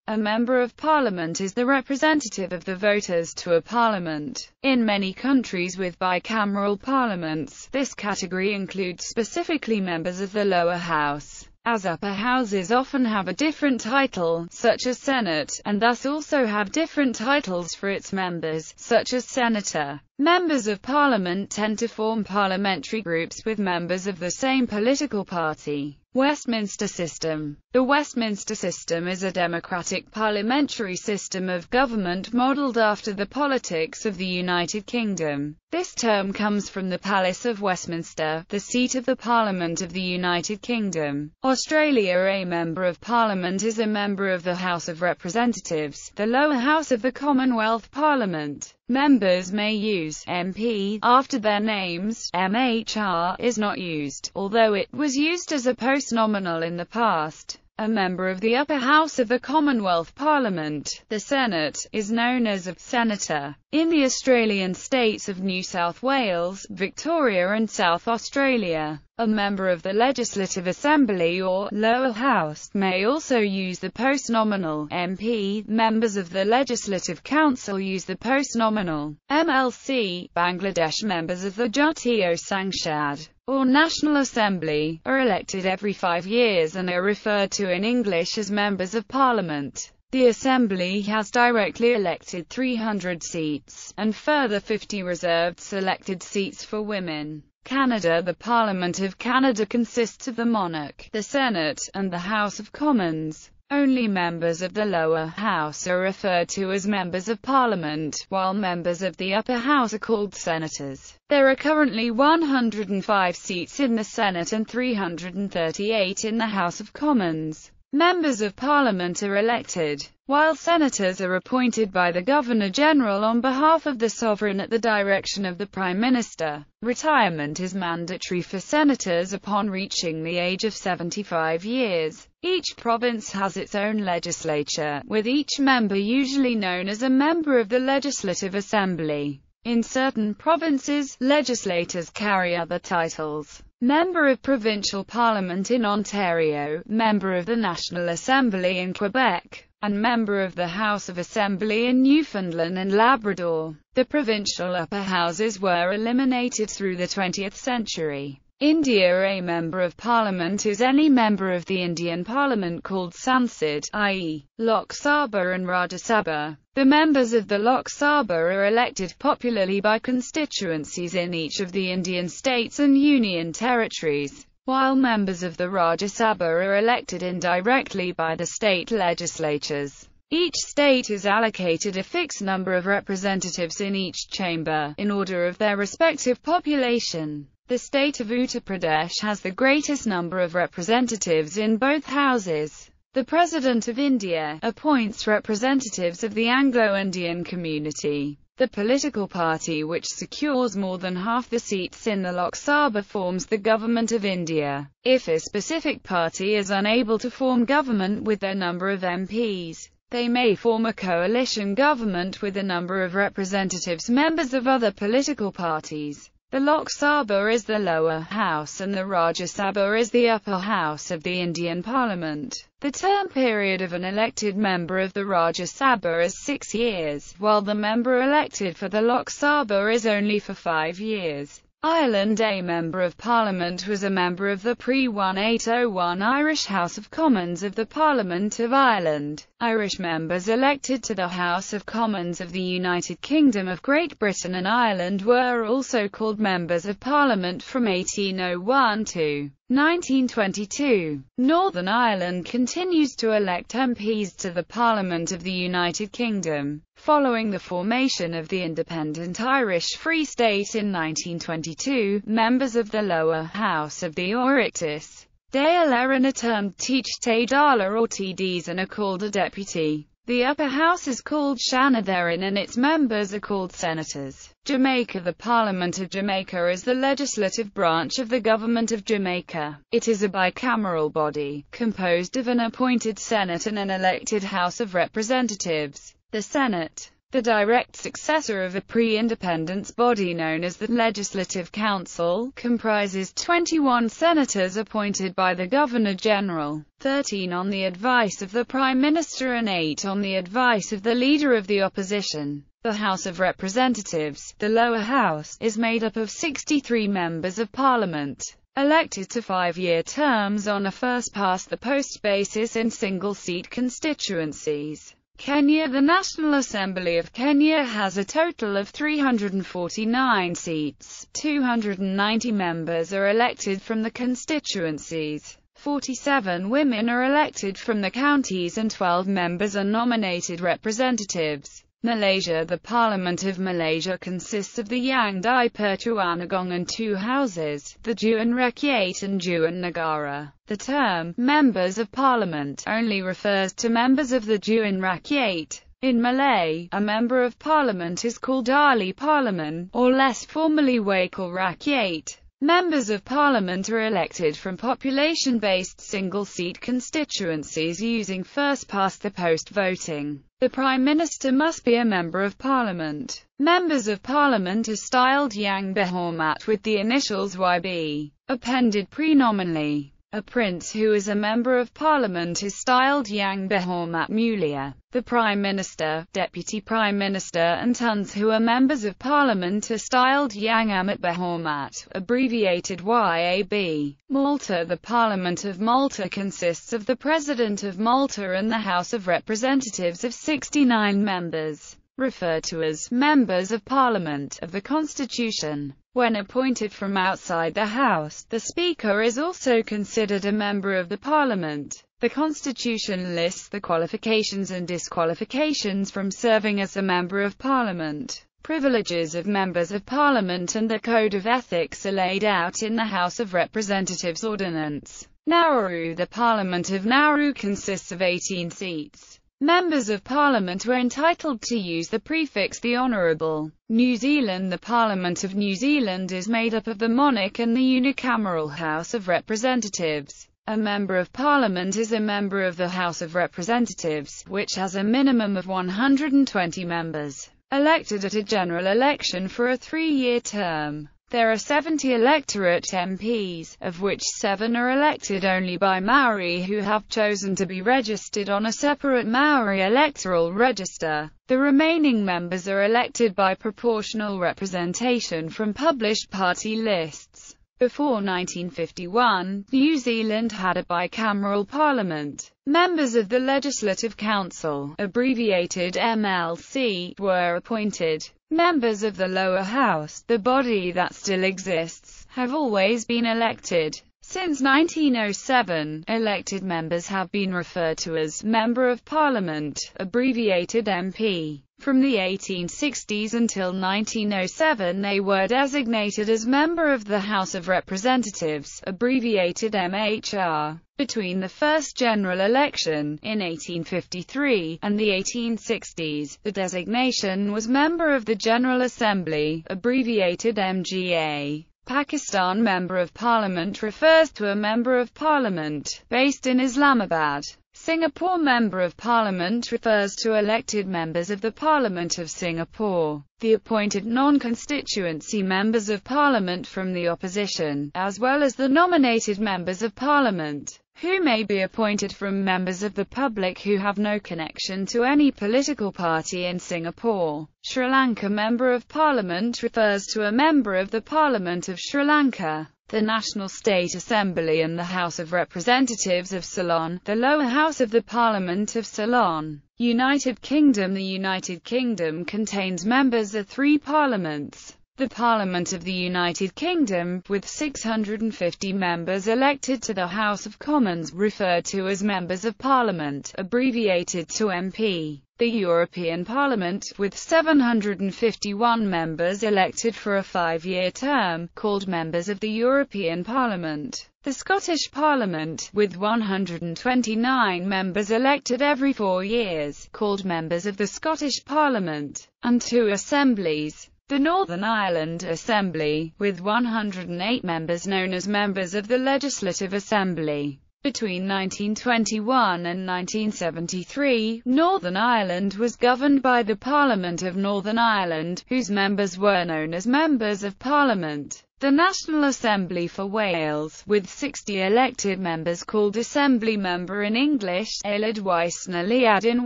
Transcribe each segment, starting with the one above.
A member of parliament is the representative of the voters to a parliament. In many countries with bicameral parliaments, this category includes specifically members of the lower house, as upper houses often have a different title, such as Senate, and thus also have different titles for its members, such as senator. Members of parliament tend to form parliamentary groups with members of the same political party. Westminster system. The Westminster system is a democratic parliamentary system of government modelled after the politics of the United Kingdom. This term comes from the Palace of Westminster, the seat of the Parliament of the United Kingdom. Australia. A member of parliament is a member of the House of Representatives, the lower house of the Commonwealth Parliament. Members may use MP after their names. MHR is not used, although it was used as a postnominal in the past. A member of the upper house of the Commonwealth Parliament, the Senate, is known as a senator. In the Australian states of New South Wales, Victoria and South Australia, a member of the Legislative Assembly or lower house may also use the postnominal MP. Members of the Legislative Council use the postnominal MLC. Bangladesh. Members of the Jatiyo Sangshad or National Assembly are elected every 5 years and are referred to in English as members of parliament. The Assembly has directly elected 300 seats, and further 50 reserved selected seats for women. Canada. The Parliament of Canada consists of the monarch, the Senate, and the House of Commons. Only members of the lower house are referred to as members of parliament, while members of the upper house are called senators. There are currently 105 seats in the Senate and 338 in the House of Commons. Members of Parliament are elected, while senators are appointed by the Governor-General on behalf of the sovereign at the direction of the Prime Minister. Retirement is mandatory for senators upon reaching the age of 75 years. Each province has its own legislature, with each member usually known as a member of the Legislative Assembly. In certain provinces, legislators carry other titles. Member of Provincial Parliament in Ontario, Member of the National Assembly in Quebec, and Member of the House of Assembly in Newfoundland and Labrador. The provincial upper houses were eliminated through the 20th century. India. A member of parliament is any member of the Indian parliament called Sansad, i.e., Lok Sabha and Rajya Sabha. The members of the Lok Sabha are elected popularly by constituencies in each of the Indian states and union territories, while members of the Rajya Sabha are elected indirectly by the state legislatures. Each state is allocated a fixed number of representatives in each chamber, in order of their respective population. The state of Uttar Pradesh has the greatest number of representatives in both houses. The President of India appoints representatives of the Anglo-Indian community. The political party which secures more than half the seats in the Lok Sabha forms the Government of India. If a specific party is unable to form government with their number of MPs, they may form a coalition government with a number of representatives members of other political parties. The Lok Sabha is the lower house and the Rajya Sabha is the upper house of the Indian Parliament. The term period of an elected member of the Rajya Sabha is 6 years, while the member elected for the Lok Sabha is only for 5 years. Ireland. A member of Parliament was a member of the pre-1801 Irish House of Commons of the Parliament of Ireland. Irish members elected to the House of Commons of the United Kingdom of Great Britain and Ireland were also called members of Parliament from 1801 to 1922. Northern Ireland continues to elect MPs to the Parliament of the United Kingdom. Following the formation of the independent Irish Free State in 1922, members of the lower house of the Oireachtas Dáil are termed Teach Dála or TDs and are called a deputy. The upper house is called Shanadharan and its members are called senators. Jamaica. The Parliament of Jamaica is the legislative branch of the Government of Jamaica. It is a bicameral body, composed of an appointed Senate and an elected House of Representatives. The Senate The direct successor of a pre-independence body known as the Legislative Council, comprises 21 senators appointed by the Governor-General, 13 on the advice of the Prime Minister and 8 on the advice of the Leader of the Opposition. The House of Representatives, the lower house, is made up of 63 members of Parliament, elected to 5-year terms on a first-past-the-post basis in single-seat constituencies. Kenya. The National Assembly of Kenya has a total of 349 seats. 290 members are elected from the constituencies. 47 women are elected from the counties and 12 members are nominated representatives. Malaysia. The Parliament of Malaysia consists of the Yang di-Pertuan Agong and 2 houses, the Dewan Rakyat and Dewan Negara. The term, members of parliament, only refers to members of the Dewan Rakyat. In Malay, a member of parliament is called Ahli Parlimen, or less formally Wakil Rakyat. Members of Parliament are elected from population-based single-seat constituencies using first-past-the-post voting. The Prime Minister must be a Member of Parliament. Members of Parliament are styled Yang Berhormat with the initials YB appended prenominally. A prince who is a Member of Parliament is styled Yang Berhormat Mulia. The Prime Minister, Deputy Prime Minister and Tuns who are Members of Parliament are styled Yang Amat Berhormat, abbreviated YAB. Malta. The Parliament of Malta consists of the President of Malta and the House of Representatives of 69 members, referred to as Members of Parliament, of the Constitution. When appointed from outside the House, the Speaker is also considered a member of the Parliament. The Constitution lists the qualifications and disqualifications from serving as a Member of Parliament. Privileges of Members of Parliament and the Code of Ethics are laid out in the House of Representatives Ordinance. Nauru. The Parliament of Nauru consists of 18 seats. Members of Parliament were entitled to use the prefix the Honourable. New Zealand. The Parliament of New Zealand is made up of the monarch and the unicameral House of Representatives. A Member of Parliament is a member of the House of Representatives, which has a minimum of 120 members, elected at a general election for a 3-year term. There are 70 electorate MPs, of which 7 are elected only by Maori who have chosen to be registered on a separate Maori electoral register. The remaining members are elected by proportional representation from published party lists. Before 1951, New Zealand had a bicameral parliament. Members of the Legislative Council, abbreviated MLC, were appointed. Members of the lower house, the body that still exists, have always been elected. Since 1907, elected members have been referred to as Member of Parliament, abbreviated MP. From the 1860s until 1907 they were designated as Member of the House of Representatives, abbreviated MHR. Between the first general election, in 1853, and the 1860s, the designation was Member of the General Assembly, abbreviated MGA. Pakistan. Member of Parliament refers to a Member of Parliament, based in Islamabad. Singapore. Member of Parliament refers to elected members of the Parliament of Singapore. The appointed non-constituency members of Parliament from the opposition, as well as the nominated members of Parliament, who may be appointed from members of the public who have no connection to any political party in Singapore. Sri Lanka. Member of Parliament refers to a member of the Parliament of Sri Lanka. The National State Assembly and the House of Representatives of Ceylon, the lower house of the Parliament of Ceylon. United Kingdom. The United Kingdom contains members of 3 parliaments. The Parliament of the United Kingdom, with 650 members elected to the House of Commons, referred to as Members of Parliament, abbreviated to MP. The European Parliament, with 751 members elected for a 5-year term, called Members of the European Parliament. The Scottish Parliament, with 129 members elected every 4 years, called Members of the Scottish Parliament, and 2 assemblies. The Northern Ireland Assembly, with 108 members known as Members of the Legislative Assembly. Between 1921 and 1973, Northern Ireland was governed by the Parliament of Northern Ireland, whose members were known as Members of Parliament. The National Assembly for Wales, with 60 elected members called Assembly Member in English, Aelod Wisna Liad in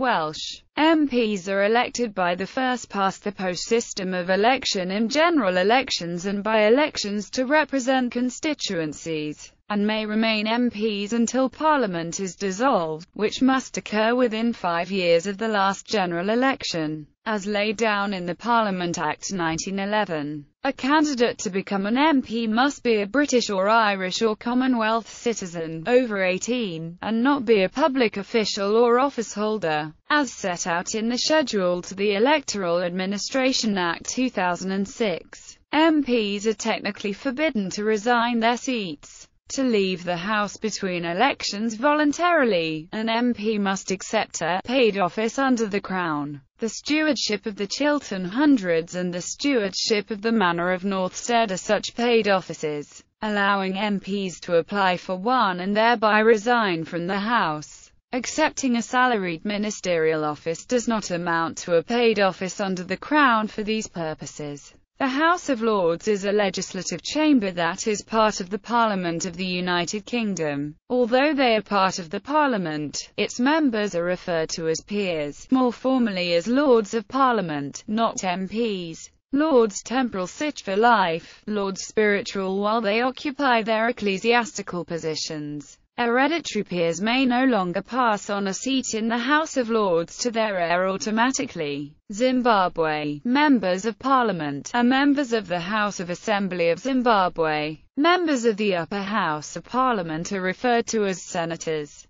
Welsh. MPs are elected by the first-past-the-post system of election in general elections and by elections to represent constituencies, and may remain MPs until Parliament is dissolved, which must occur within 5 years of the last general election, as laid down in the Parliament Act 1911. A candidate to become an MP must be a British or Irish or Commonwealth citizen, over 18, and not be a public official or office holder, as set out in the schedule to the Electoral Administration Act 2006. MPs are technically forbidden to resign their seats, to leave the House between elections voluntarily. An MP must accept a paid office under the Crown, the stewardship of the Chiltern Hundreds and the stewardship of the Manor of Northstead are such paid offices, allowing MPs to apply for one and thereby resign from the House. Accepting a salaried ministerial office does not amount to a paid office under the Crown for these purposes. The House of Lords is a legislative chamber that is part of the Parliament of the United Kingdom. Although they are part of the Parliament, its members are referred to as peers, more formally as Lords of Parliament, not MPs. Lords temporal sit for life, Lords spiritual while they occupy their ecclesiastical positions. Hereditary peers may no longer pass on a seat in the House of Lords to their heir automatically. Zimbabwe. Members of Parliament are members of the House of Assembly of Zimbabwe. Members of the upper house of Parliament are referred to as senators.